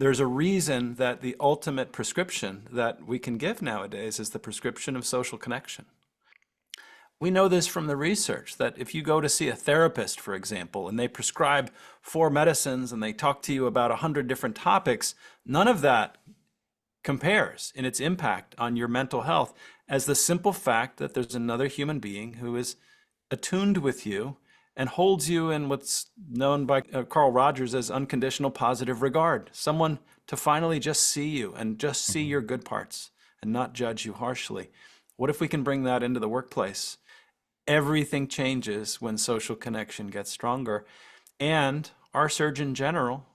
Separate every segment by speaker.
Speaker 1: There's a reason that the ultimate prescription that we can give nowadays is the prescription of social connection. We know this from the research that if you go to see a therapist, for example, and they prescribe 4 medicines and they talk to you about 100 different topics, none of that compares in its impact on your mental health as the simple fact that there's another human being who is attuned with you and holds you in what's known by Carl Rogers as unconditional positive regard. Someone to finally just see you and just see your good parts and not judge you harshly. What if we can bring that into the workplace? Everything changes when social connection gets stronger. And our Surgeon General,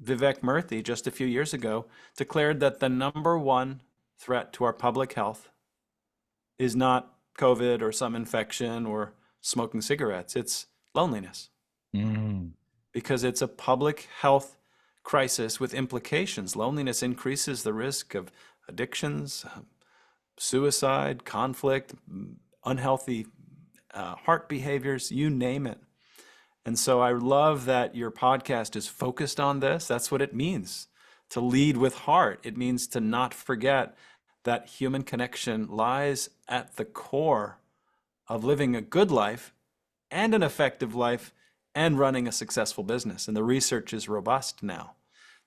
Speaker 1: Vivek Murthy, just a few years ago, declared that the #1 threat to our public health is not COVID or some infection or smoking cigarettes. It's loneliness. Because it's a public health crisis with implications. Loneliness increases the risk of addictions, suicide, conflict, unhealthy heart behaviors, you name it. And so I love that your podcast is focused on this. That's what it means to lead with heart. It means to not forget that human connection lies at the core of living a good life and an effective life and running a successful business. And the research is robust now,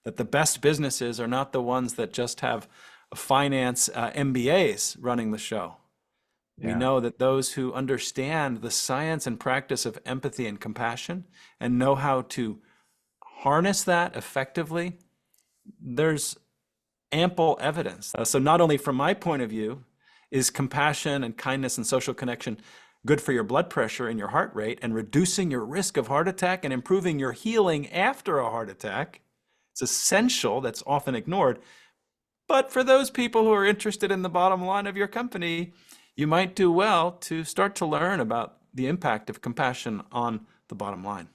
Speaker 1: that the best businesses are not the ones that just have finance MBAs running the show. We know that those who understand the science and practice of empathy and compassion and know how to harness that effectively, there's ample evidence. So not only from my point of view is compassion and kindness and social connection good for your blood pressure and your heart rate and reducing your risk of heart attack and improving your healing after a heart attack. It's essential, that's often ignored. But for those people who are interested in the bottom line of your company, you might do well to start to learn about the impact of compassion on the bottom line.